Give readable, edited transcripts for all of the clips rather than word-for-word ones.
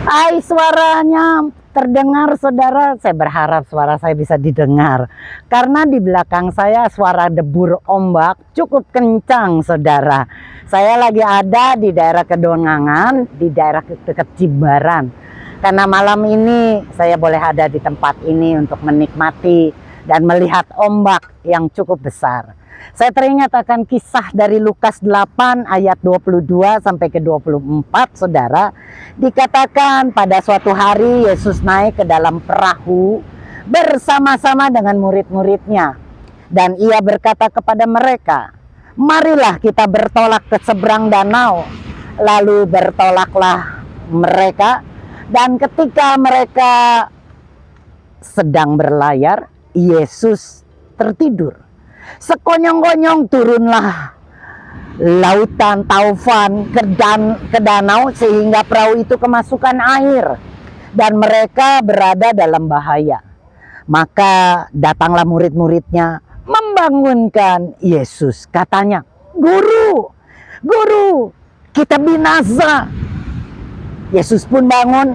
Hai, suaranya terdengar saudara. Saya berharap suara saya bisa didengar. Karena di belakang saya suara debur ombak cukup kencang saudara. Saya lagi ada di daerah Kedongangan, di daerah dekat Jimbaran. Karena malam ini saya boleh ada di tempat ini untuk menikmati dan melihat ombak yang cukup besar. Saya teringat akan kisah dari Lukas 8 ayat 22 sampai ke 24 saudara. Dikatakan pada suatu hari Yesus naik ke dalam perahu bersama-sama dengan murid-muridnya. Dan ia berkata kepada mereka, "Marilah kita bertolak ke seberang danau." Lalu bertolaklah mereka, dan ketika mereka sedang berlayar, Yesus tertidur. Sekonyong-konyong turunlah lautan taufan ke danau sehingga perahu itu kemasukan air dan mereka berada dalam bahaya. Maka datanglah murid-muridnya membangunkan Yesus. Katanya, "Guru, Guru, kita binasa." Yesus pun bangun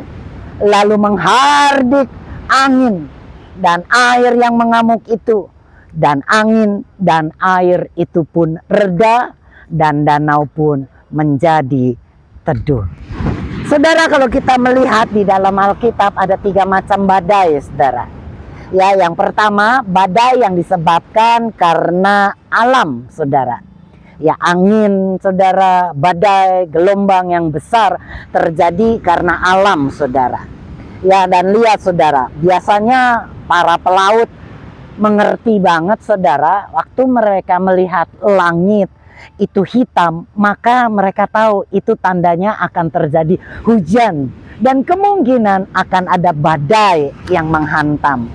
lalu menghardik angin dan air yang mengamuk itu. Dan angin dan air itu pun reda dan danau pun menjadi teduh. Saudara, kalau kita melihat di dalam Alkitab ada 3 macam badai saudara. Ya, yang pertama badai yang disebabkan karena alam saudara. Ya, angin saudara, badai, gelombang yang besar terjadi karena alam saudara. Ya, dan lihat saudara, biasanya para pelaut mengerti banget saudara, waktu mereka melihat langit itu hitam, maka mereka tahu itu tandanya akan terjadi hujan dan kemungkinan akan ada badai yang menghantam.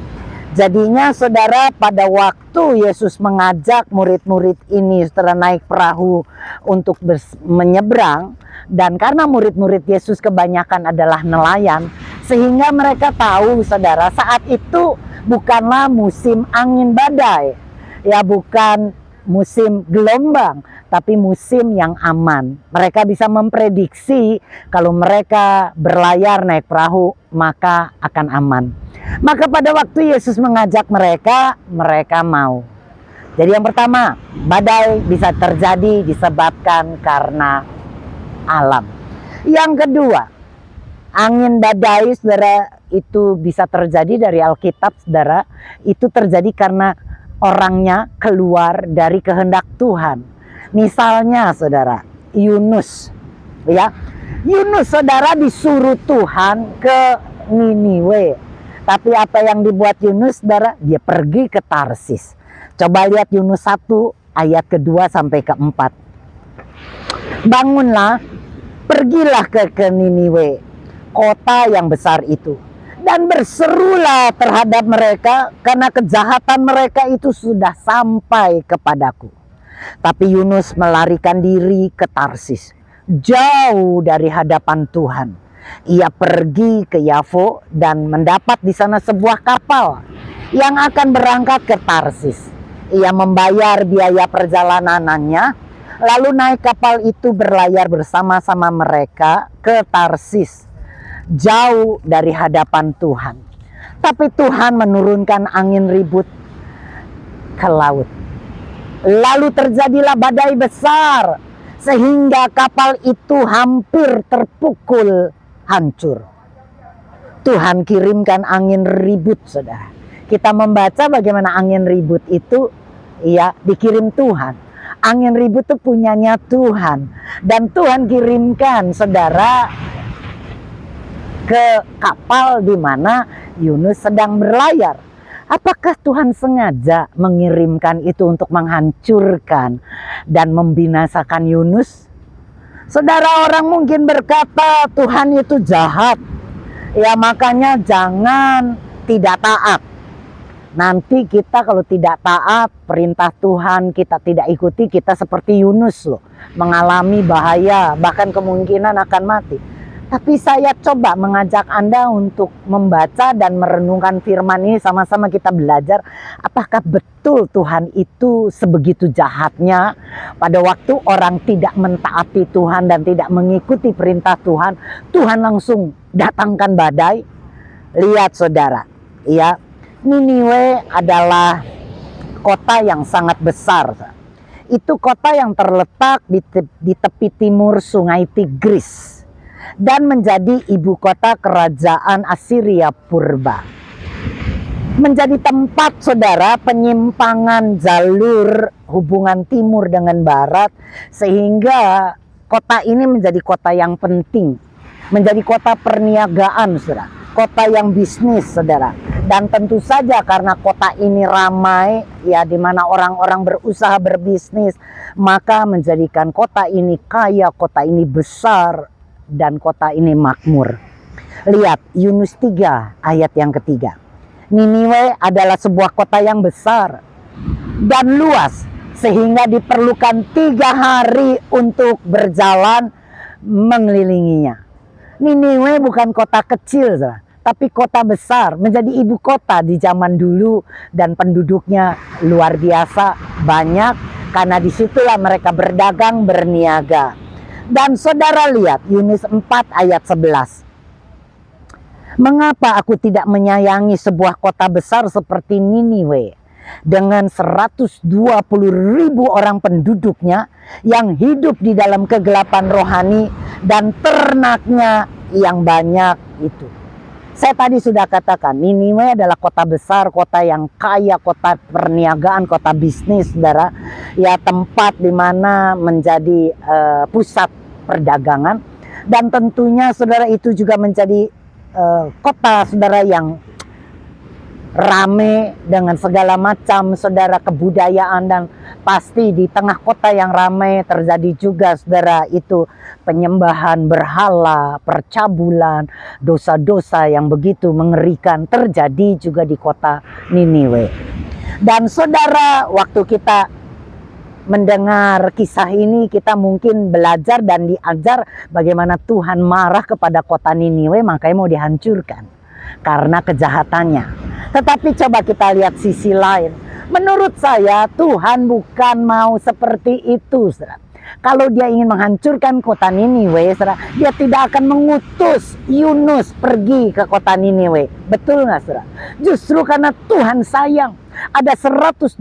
Jadinya saudara, pada waktu Yesus mengajak murid-murid ini setelah naik perahu untuk menyeberang, dan karena murid-murid Yesus kebanyakan adalah nelayan, sehingga mereka tahu saudara, saat itu bukanlah musim angin badai, ya bukan musim gelombang, tapi musim yang aman. Mereka bisa memprediksi kalau mereka berlayar naik perahu maka akan aman. Maka pada waktu Yesus mengajak mereka, mereka mau. Jadi yang pertama, badai bisa terjadi disebabkan karena alam. Yang kedua, angin badai saudara, itu bisa terjadi dari Alkitab saudara, itu terjadi karena orangnya keluar dari kehendak Tuhan. Misalnya saudara, Yunus, ya, Yunus saudara disuruh Tuhan ke Niniwe, tapi apa yang dibuat Yunus saudara? Dia pergi ke Tarsis. Coba lihat Yunus 1 ayat ke-2 sampai ke-4. "Bangunlah, pergilah ke Niniwe, kota yang besar itu, dan berserulah terhadap mereka karena kejahatan mereka itu sudah sampai kepadaku." Tapi Yunus melarikan diri ke Tarsis, jauh dari hadapan Tuhan. Ia pergi ke Yafo dan mendapat di sana sebuah kapal yang akan berangkat ke Tarsis. Ia membayar biaya perjalanannya, lalu naik kapal itu berlayar bersama-sama mereka ke Tarsis, jauh dari hadapan Tuhan. Tapi Tuhan menurunkan angin ribut ke laut. Lalu terjadilah badai besar sehingga kapal itu hampir terpukul hancur. Tuhan kirimkan angin ribut saudara. Kita membaca bagaimana angin ribut itu ya dikirim Tuhan. Angin ribut itu punyanya Tuhan, dan Tuhan kirimkan saudara ke kapal di mana Yunus sedang berlayar. Apakah Tuhan sengaja mengirimkan itu untuk menghancurkan dan membinasakan Yunus? Saudara, orang mungkin berkata Tuhan itu jahat. Ya makanya jangan tidak taat. Nanti kita kalau tidak taat perintah Tuhan, kita tidak ikuti, kita seperti Yunus loh, mengalami bahaya, bahkan kemungkinan akan mati. Tapi saya coba mengajak Anda untuk membaca dan merenungkan firman ini, sama-sama kita belajar apakah betul Tuhan itu sebegitu jahatnya pada waktu orang tidak mentaati Tuhan dan tidak mengikuti perintah Tuhan, Tuhan langsung datangkan badai. Lihat saudara, ya, Niniwe adalah kota yang sangat besar. Itu kota yang terletak di tepi timur Sungai Tigris dan menjadi ibu kota kerajaan Assyria purba. Menjadi tempat saudara penyimpangan jalur hubungan timur dengan barat, sehingga kota ini menjadi kota yang penting, menjadi kota perniagaan saudara, kota yang bisnis saudara. Dan tentu saja karena kota ini ramai, ya, di mana orang-orang berusaha berbisnis, maka menjadikan kota ini kaya, kota ini besar, dan kota ini makmur. Lihat Yunus 3 ayat yang ketiga. Niniwe adalah sebuah kota yang besar dan luas, sehingga diperlukan 3 hari untuk berjalan mengelilinginya. Niniwe bukan kota kecil, tapi kota besar, menjadi ibu kota di zaman dulu, dan penduduknya luar biasa banyak, karena disitulah mereka berdagang, berniaga. Dan saudara lihat Yunus 4 ayat 11. Mengapa aku tidak menyayangi sebuah kota besar seperti Niniwe dengan 120.000 orang penduduknya yang hidup di dalam kegelapan rohani dan ternaknya yang banyak itu. Saya tadi sudah katakan, Niniwe adalah kota besar, kota yang kaya, kota perniagaan, kota bisnis, saudara. Ya, tempat di mana menjadi pusat perdagangan. Dan tentunya saudara itu juga menjadi kota saudara yang rame dengan segala macam saudara kebudayaan, dan pasti di tengah kota yang ramai terjadi juga saudara itu penyembahan berhala, percabulan, dosa-dosa yang begitu mengerikan terjadi juga di kota Niniwe. Dan saudara, waktu kita mendengar kisah ini, kita mungkin belajar dan diajar bagaimana Tuhan marah kepada kota Niniwe, makanya mau dihancurkan karena kejahatannya. Tetapi coba kita lihat sisi lain. Menurut saya Tuhan bukan mau seperti itu, saudara. Kalau dia ingin menghancurkan kota Niniwe, saudara, dia tidak akan mengutus Yunus pergi ke kota Niniwe. Betul nggak, saudara? Justru karena Tuhan sayang, ada 120.000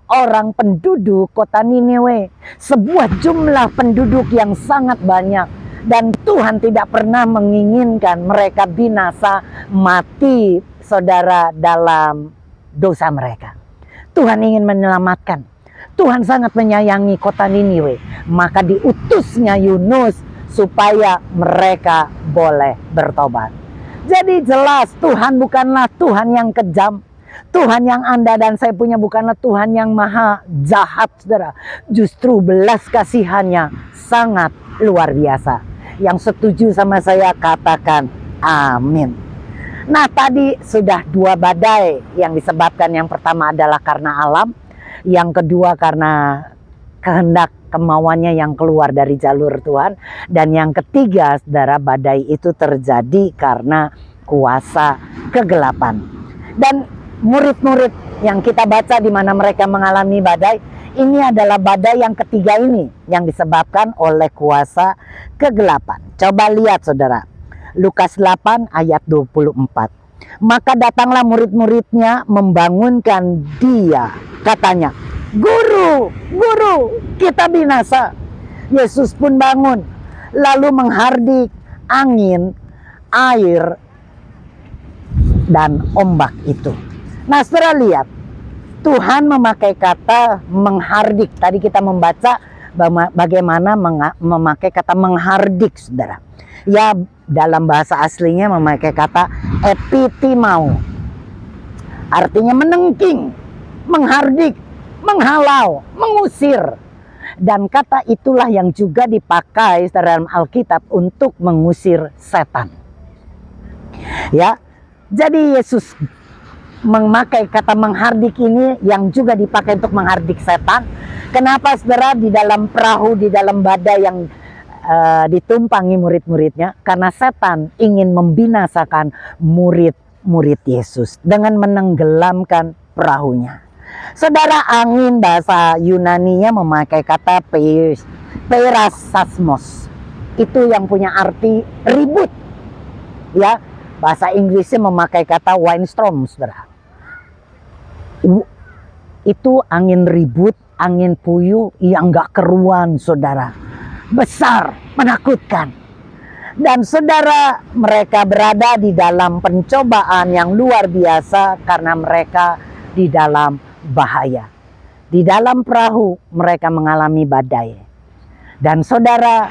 orang penduduk kota Niniwe, sebuah jumlah penduduk yang sangat banyak, dan Tuhan tidak pernah menginginkan mereka binasa, mati saudara dalam dosa mereka. Tuhan ingin menyelamatkan. Tuhan sangat menyayangi kota Niniwe, maka diutusnya Yunus supaya mereka boleh bertobat. Jadi jelas Tuhan bukanlah Tuhan yang kejam. Tuhan yang Anda dan saya punya bukanlah Tuhan yang maha jahat, saudara. Justru belas kasihannya sangat luar biasa. Yang setuju sama saya katakan amin. Nah, tadi sudah 2 badai yang disebabkan. Yang pertama adalah karena alam, yang kedua karena kehendak kemauannya yang keluar dari jalur Tuhan, dan yang ketiga saudara, badai itu terjadi karena kuasa kegelapan. Dan murid-murid yang kita baca di mana mereka mengalami badai, ini adalah badai yang ketiga ini yang disebabkan oleh kuasa kegelapan. Coba lihat saudara, Lukas 8 ayat 24. Maka datanglah murid-muridnya membangunkan dia. Katanya, Guru, Guru, kita binasa. Yesus pun bangun, lalu menghardik angin, air, dan ombak itu. Nah, saudara lihat, Tuhan memakai kata menghardik. Tadi kita membaca bagaimana memakai kata menghardik, saudara. Ya, dalam bahasa aslinya memakai kata epitimau. Artinya menengking, menghardik, menghalau, mengusir. Dan kata itulah yang juga dipakai dalam Alkitab untuk mengusir setan. Ya, jadi Yesus memakai kata menghardik ini yang juga dipakai untuk menghardik setan. Kenapa saudara? Di dalam perahu, di dalam badai yang ditumpangi murid-muridnya karena setan ingin membinasakan murid-murid Yesus dengan menenggelamkan perahunya. Saudara, angin bahasa Yunaninya memakai kata perasasmos. Itu yang punya arti ribut. Ya, bahasa Inggrisnya memakai kata windstorm, saudara. Itu angin ribut, angin puyuh yang gak keruan, saudara. Besar, menakutkan. Dan saudara, mereka berada di dalam pencobaan yang luar biasa karena mereka di dalam bahaya. Di dalam perahu mereka mengalami badai. Dan saudara,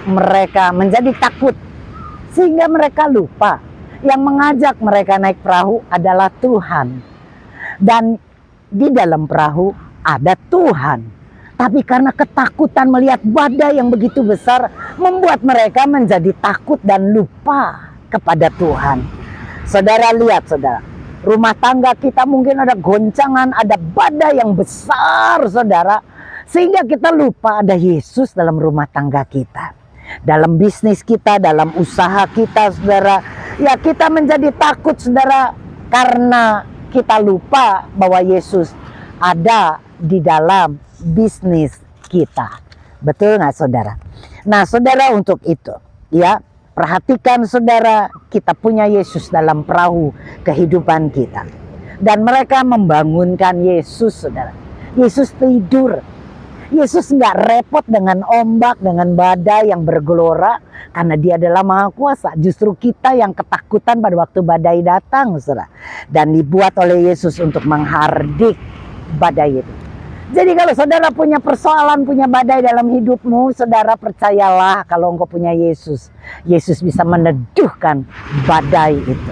mereka menjadi takut sehingga mereka lupa yang mengajak mereka naik perahu adalah Tuhan. Dan di dalam perahu ada Tuhan. Tapi karena ketakutan melihat badai yang begitu besar, membuat mereka menjadi takut dan lupa kepada Tuhan. Saudara, lihat saudara, rumah tangga kita mungkin ada goncangan, ada badai yang besar, saudara, sehingga kita lupa ada Yesus dalam rumah tangga kita, dalam bisnis kita, dalam usaha kita, saudara. Ya, kita menjadi takut, saudara, karena kita lupa bahwa Yesus ada di dalam bisnis kita. Betul nggak, saudara? Nah, saudara, untuk itu, ya, perhatikan, saudara, kita punya Yesus dalam perahu kehidupan kita. Dan mereka membangunkan Yesus, saudara. Yesus tidur. Yesus nggak repot dengan ombak, dengan badai yang bergelora, karena dia adalah Maha Kuasa. Justru kita yang ketakutan pada waktu badai datang, saudara. Dan dibuat oleh Yesus untuk menghardik badai itu. Jadi kalau saudara punya persoalan, punya badai dalam hidupmu, saudara percayalah kalau engkau punya Yesus. Yesus bisa meneduhkan badai itu.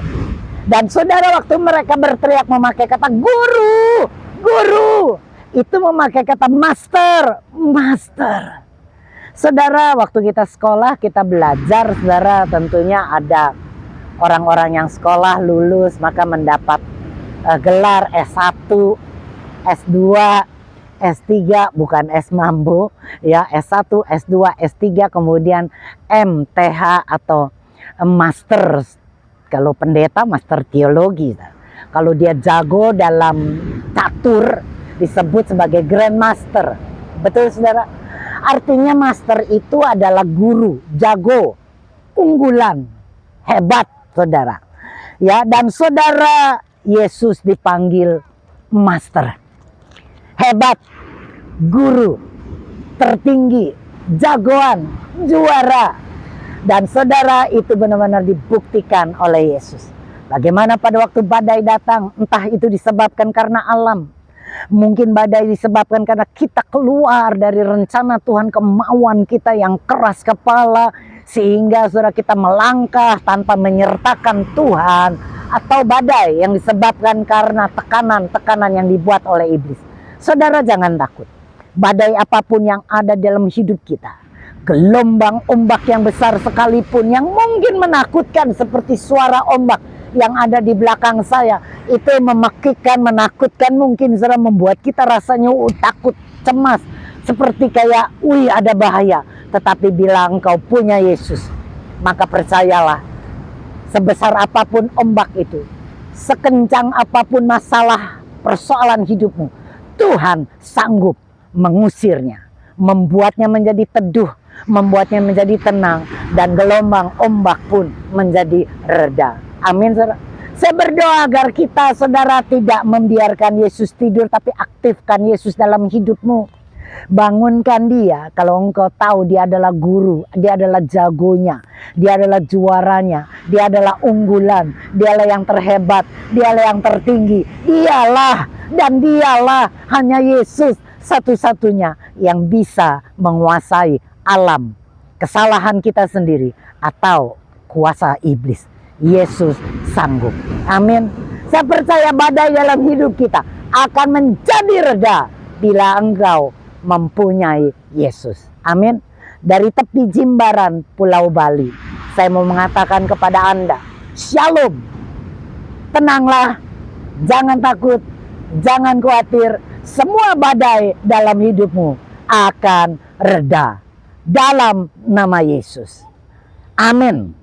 Dan saudara, waktu mereka berteriak memakai kata guru, guru, itu memakai kata master, master. Saudara, waktu kita sekolah, kita belajar, saudara, tentunya ada orang-orang yang sekolah lulus maka mendapat gelar S1, S2, S3, bukan S mambo, ya, S1, S2, S3, kemudian MTH atau Master. Kalau pendeta, Master Teologi. Kalau dia jago dalam catur, disebut sebagai Grand Master. Betul, saudara? Artinya master itu adalah guru, jago, unggulan, hebat, saudara. Ya, dan saudara, Yesus dipanggil master. Hebat, guru, tertinggi, jagoan, juara. Dan saudara, itu benar-benar dibuktikan oleh Yesus. Bagaimana pada waktu badai datang, entah itu disebabkan karena alam. Mungkin badai disebabkan karena kita keluar dari rencana Tuhan, kemauan kita yang keras kepala, sehingga saudara kita melangkah tanpa menyertakan Tuhan. Atau badai yang disebabkan karena tekanan-tekanan yang dibuat oleh iblis. Saudara, jangan takut. Badai apapun yang ada dalam hidup kita, gelombang ombak yang besar sekalipun yang mungkin menakutkan seperti suara ombak yang ada di belakang saya, itu memekikkan, menakutkan, mungkin saudara, membuat kita rasanya takut, cemas, seperti kayak ada bahaya. Tetapi bila engkau punya Yesus, maka percayalah, sebesar apapun ombak itu, sekencang apapun masalah persoalan hidupmu, Tuhan sanggup mengusirnya, membuatnya menjadi teduh, membuatnya menjadi tenang, dan gelombang ombak pun menjadi reda. Amin, saudara. Saya berdoa agar kita, saudara, tidak membiarkan Yesus tidur, tapi aktifkan Yesus dalam hidupmu. Bangunkan dia. Kalau engkau tahu dia adalah guru, dia adalah jagonya, dia adalah juaranya, dia adalah unggulan, dialah yang terhebat, dialah yang tertinggi, dialah dan dialah, hanya Yesus satu-satunya yang bisa menguasai alam, kesalahan kita sendiri, atau kuasa iblis. Yesus sanggup. Amin. Saya percaya badai dalam hidup kita akan menjadi reda bila engkau mempunyai Yesus. Amin. Dari tepi Jimbaran, Pulau Bali, saya mau mengatakan kepada Anda, Shalom. Tenanglah, jangan takut, jangan khawatir. Semua badai dalam hidupmu akan reda. dalam nama Yesus. Amin.